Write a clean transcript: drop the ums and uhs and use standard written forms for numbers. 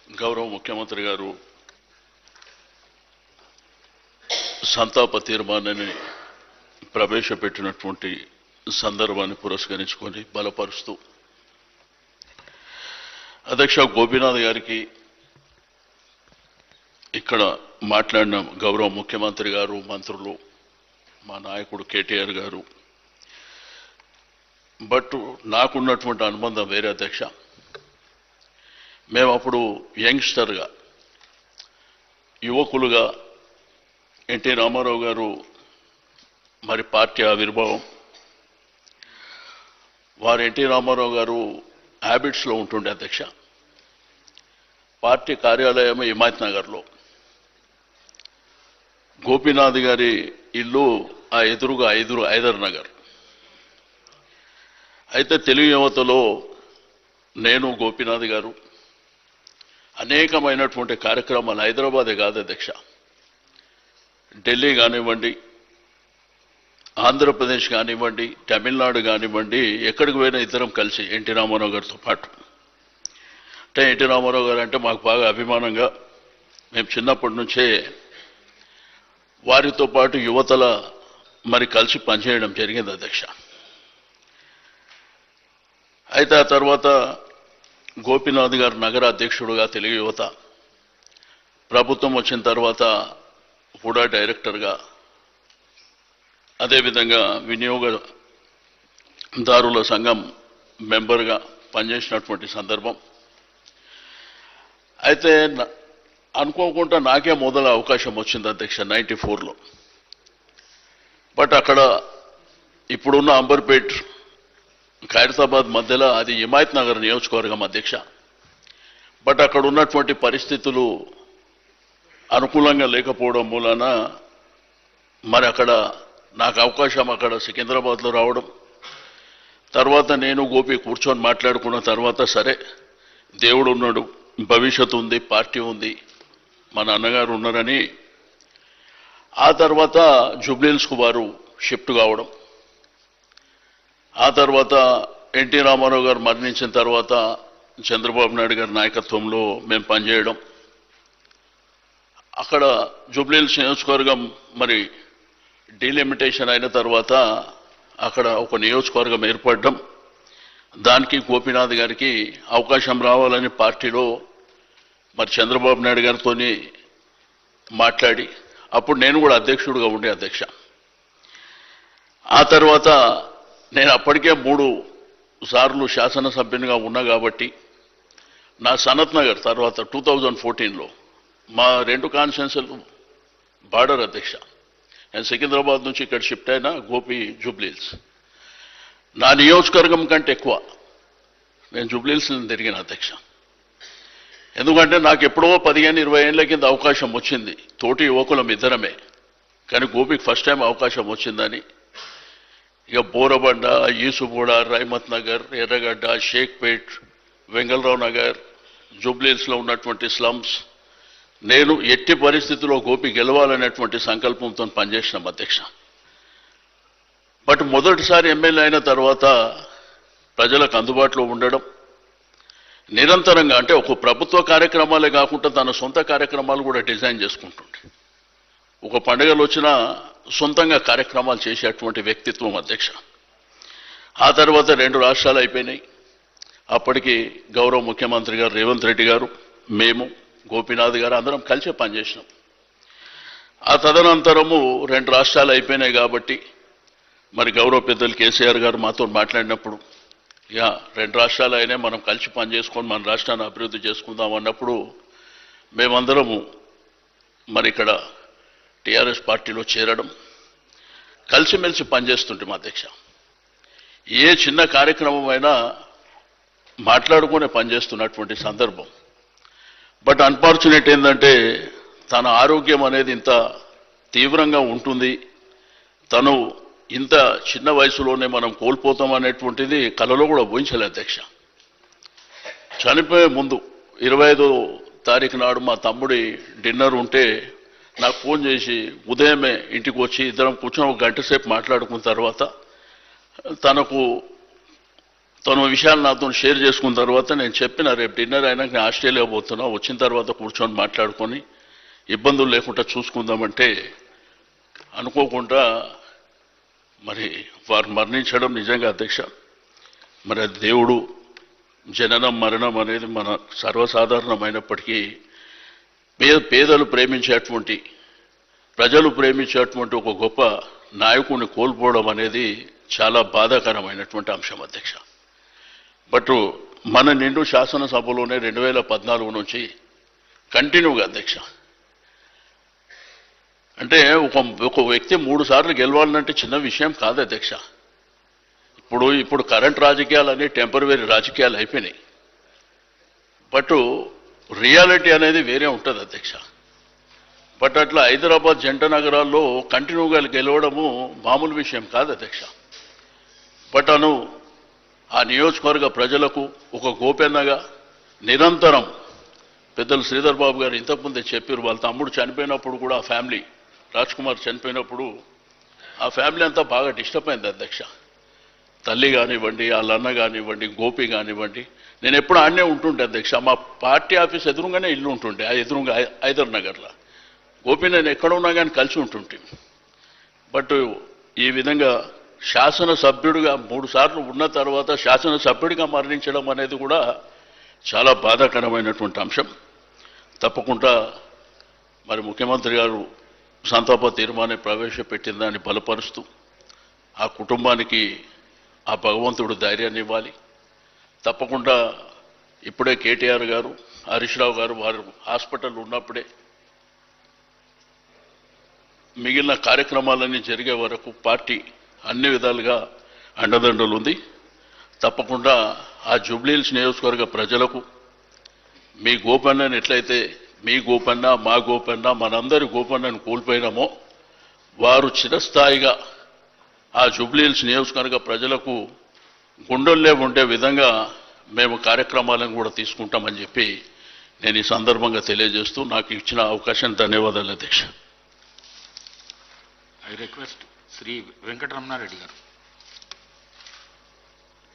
గౌరవ ముఖ్యమంత్రి గారు సంతాప తీర్మానాన్ని ప్రవేశపెట్టినటువంటి సందర్భాన్ని పురస్కరించుకొని బలపరుస్తూ అధ్యక్ష గోపీనాథ్ గారికి ఇక్కడ మాట్లాడిన గౌరవ ముఖ్యమంత్రి గారు, మంత్రులు, మా నాయకుడు కేటీఆర్ గారు, బట్ నాకున్నటువంటి అనుబంధం వేరే అధ్యక్ష. మేము అప్పుడు యంగ్స్టర్గా, యువకులుగా ఎన్టీ రామారావు గారు మరి పార్టీ ఆవిర్భావం, వారు ఎన్టీ రామారావు గారు హ్యాబిట్స్లో ఉంటుండే అధ్యక్ష. పార్టీ కార్యాలయం హిమాయత్ నగర్లో, గోపీనాథ్ గారి ఇల్లు ఆ ఎదురుగా హైదర్ నగర్. అయితే తెలుగు యువతలో నేను, గోపీనాథ్ గారు అనేకమైనటువంటి కార్యక్రమాలు హైదరాబాదే కాదు అధ్యక్ష, ఢిల్లీ కానివ్వండి, ఆంధ్రప్రదేశ్ కానివ్వండి, తమిళనాడు కానివ్వండి, ఎక్కడికి పోయినా ఇద్దరం కలిసి ఎన్టీ రామారావు గారితో పాటు. అంటే ఎన్టీ రామారావు గారు అంటే మాకు బాగా అభిమానంగా మేము చిన్నప్పటి నుంచే వారితో పాటు యువతల మరి కలిసి పనిచేయడం జరిగింది అధ్యక్ష. అయితే ఆ తర్వాత గోపీనాథ్ గారు నగర అధ్యక్షుడుగా తెలుగు యువత, ప్రభుత్వం వచ్చిన తర్వాత హుడా డైరెక్టర్గా, అదేవిధంగా వినియోగదారుల సంఘం మెంబర్గా పనిచేసినటువంటి సందర్భం. అయితే అనుకోకుండా నాకే మొదల అవకాశం వచ్చింది అధ్యక్ష 94లో. బట్ అక్కడ ఇప్పుడున్న అంబర్పేట్, ఖైరతాబాద్ మధ్యలో అది హిమాయత్ నగర్ నియోజకవర్గం అధ్యక్ష. బట్ అక్కడ ఉన్నటువంటి పరిస్థితులు అనుకూలంగా లేకపోవడం మూలన మరి అక్కడ నాకు అవకాశం అక్కడ సికింద్రాబాద్లో రావడం, తర్వాత నేను గోపి కూర్చొని మాట్లాడుకున్న తర్వాత సరే దేవుడు ఉన్నాడు, భవిష్యత్తు ఉంది, పార్టీ ఉంది, మా నాన్నగారు ఉన్నారని ఆ తర్వాత జూబ్లీహిల్స్కు వారు షిఫ్ట్ కావడం, ఆ తర్వాత ఎన్టీ రామారావు గారు మరణించిన తర్వాత చంద్రబాబు నాయుడు గారి నాయకత్వంలో మేము పనిచేయడం, అక్కడ జూబ్లీహిల్స్ నియోజకవర్గం మరి డీలిమిటేషన్ అయిన తర్వాత అక్కడ ఒక నియోజకవర్గం ఏర్పడడం, దానికి గోపీనాథ్ గారికి అవకాశం రావాలని పార్టీలో మరి చంద్రబాబు నాయుడు గారితో మాట్లాడి, అప్పుడు నేను కూడా అధ్యక్షుడిగా ఉండే అధ్యక్ష. ఆ తర్వాత నేను అప్పటికే 3 సార్లు శాసనసభ్యునిగా ఉన్నా కాబట్టి నా సనత్ నగర్ తర్వాత 2014లో మా 2 కాన్స్టిట్యున్సీలు బార్డర్ అధ్యక్ష. నేను సికింద్రాబాద్ నుంచి ఇక్కడ షిఫ్ట్ అయినా, గోపి జూబ్లీహిల్స్. నా నియోజకవర్గం కంటే ఎక్కువ నేను జూబ్లీహిల్స్ తిరిగిన అధ్యక్ష. ఎందుకంటే నాకు ఎప్పుడో 15-20 ఏళ్ల కింద అవకాశం వచ్చింది, తోటి యువకులం ఇద్దరమే, కానీ గోపికి ఫస్ట్ టైం అవకాశం వచ్చిందని ఇక బోరబండ, ఈసుగూడ, రైమత్ నగర్, ఎర్రగడ్డ, షేక్పేట్, వెంగళరావు నగర్, జూబ్లీహిల్స్లో ఉన్నటువంటి స్లమ్స్, నేను ఎట్టి పరిస్థితుల్లో గోపి గెలవాలనేటువంటి సంకల్పంతో పనిచేసినాం అధ్యక్ష. బట్ మొదటిసారి ఎమ్మెల్యే అయిన తర్వాత ప్రజలకు అందుబాటులో ఉండడం, నిరంతరంగా అంటే ఒక ప్రభుత్వ కార్యక్రమాలే కాకుండా తన సొంత కార్యక్రమాలు కూడా డిజైన్ చేసుకుంటుండే, ఒక పండుగలు వచ్చినా సొంతంగా కార్యక్రమాలు చేసేటువంటి వ్యక్తిత్వం అధ్యక్ష. ఆ తర్వాత 2 రాష్ట్రాలు అయిపోయినాయి. అప్పటికి గౌరవ ముఖ్యమంత్రి గారు రేవంత్ రెడ్డి గారు, మేము, గోపీనాథ్ గారు అందరం కలిసే పనిచేసినాం. ఆ తదనంతరము 2 రాష్ట్రాలు అయిపోయినాయి కాబట్టి మరి గౌరవ పెద్దలు కేసీఆర్ గారు మాతో మాట్లాడినప్పుడు, ఇక 2 రాష్ట్రాలు అయినా మనం కలిసి పనిచేసుకొని మన రాష్ట్రాన్ని అభివృద్ధి చేసుకుందాం అన్నప్పుడు మేమందరము మరి ఇక్కడ టీఆర్ఎస్ పార్టీలో చేరడం, కలిసిమెలిసి పనిచేస్తుంటాం అధ్యక్ష. ఏ చిన్న కార్యక్రమం అయినా మాట్లాడుకునే పనిచేస్తున్నటువంటి సందర్భం. బట్ అన్ఫార్చునేట్ ఏంటంటే తన ఆరోగ్యం అనేది ఇంత తీవ్రంగా ఉంటుంది, తను ఇంత చిన్న వయసులోనే మనం కోల్పోతాం అనేటువంటిది కలలో కూడా ఊహించలే అధ్యక్ష. చనిపోయే ముందు 25వ తారీఖు నాడు మా తమ్ముడి డిన్నర్ ఉంటే నాకు ఫోన్ చేసి ఉదయమే ఇంటికి వచ్చి ఇద్దరం కూర్చొని 1 గంట సేపు మాట్లాడుకున్న తర్వాత తనకు తన విషయాలు నాతో షేర్ చేసుకున్న తర్వాత నేను చెప్పిన రేపు డిన్నర్ అయినాక నేను ఆస్ట్రేలియా పోతున్నా, వచ్చిన తర్వాత కూర్చొని మాట్లాడుకొని ఇబ్బందులు లేకుండా చూసుకుందామంటే అనుకోకుండా మరి వారు మరణించడం నిజంగా అధ్యక్ష, మరి అది దేవుడు, జననం మరణం అనేది మన సర్వసాధారణమైనప్పటికీ పేదలు ప్రేమించేటువంటి, ప్రజలు ప్రేమించేటువంటి ఒక గొప్ప నాయకుడిని కోల్పోవడం అనేది చాలా బాధాకరమైనటువంటి అంశం అధ్యక్ష. బట్ మన నిండు శాసనసభలోనే 2014 నుంచి కంటిన్యూగా అధ్యక్ష, అంటే ఒక వ్యక్తి 3 సార్లు గెలవాలంటే చిన్న విషయం కాదు అధ్యక్ష. ఇప్పుడు కరెంట్ రాజకీయాలు అన్ని టెంపరరీ రాజకీయాలు అయిపోయినాయి. బట్ రియాలిటీ అనేది వేరే ఉంటుంది అధ్యక్ష. బట్ అట్లా హైదరాబాద్ జంట నగరాల్లో కంటిన్యూగా గెలవడము మామూలు విషయం కాదు అధ్యక్ష. బట్ ఆ నియోజకవర్గ ప్రజలకు ఒక గోపెన్నగా నిరంతరం పెద్దలు శ్రీధర్ బాబు గారు ఇంతకుముందే చెప్పారు, వాళ్ళ తమ్ముడు చనిపోయినప్పుడు కూడా ఆ ఫ్యామిలీ, రాజ్ కుమార్ చనిపోయినప్పుడు ఆ ఫ్యామిలీ అంతా బాగా డిస్టర్బ్ అయింది అధ్యక్ష. తల్లి కానివ్వండి, వాళ్ళ అన్న కానివ్వండి, గోపి కానివ్వండి, నేను ఎప్పుడు ఆడనే ఉంటుంటే అధ్యక్ష. మా పార్టీ ఆఫీస్ ఎదురుగానే ఇల్లు ఉంటుండే, ఆ ఎదురుగా హైదర్ నగర్లో. గోపి నేను ఎక్కడ ఉన్నా కానీ కలిసి ఉంటుంటే. బట్ ఈ విధంగా శాసనసభ్యుడిగా 3 సార్లు ఉన్న తర్వాత శాసనసభ్యుడిగా మరణించడం అనేది కూడా చాలా బాధాకరమైనటువంటి అంశం. తప్పకుండా మరి ముఖ్యమంత్రి గారు సంతాప తీర్మానం ప్రవేశపెట్టిన దాన్ని బలపరుస్తూ ఆ కుటుంబానికి ఆ భగవంతుడు ధైర్యాన్ని ఇవ్వాలి. తప్పకుండా ఇప్పుడే కేటీఆర్ గారు, హరీష్ రావు గారు వారు హాస్పిటల్ ఉన్నప్పుడే మిగిలిన కార్యక్రమాలన్నీ జరిగే వరకు పార్టీ అన్ని విధాలుగా అండదండలు ఉంది. తప్పకుండా ఆ జూబ్లీహిల్స్ నియోజకవర్గ ప్రజలకు మీ గోపన్నని ఎట్లయితే మీ గోపన్న, మా గోపన్న, మనందరి గోపన్నను కోల్పోయినామో వారు చిరస్థాయిగా ఆ జూబ్లీహిల్స్ నియోజకవర్గ ప్రజలకు గుండెల్లో ఉండే విధంగా మేము కార్యక్రమాలను కూడా తీసుకుంటామని చెప్పి నేను ఈ సందర్భంగా తెలియజేస్తూ నాకు ఇచ్చిన అవకాశం ధన్యవాదాలు అధ్యక్ష. ఐ రిక్వెస్ట్ శ్రీ వెంకటరమణారెడ్డి గారు.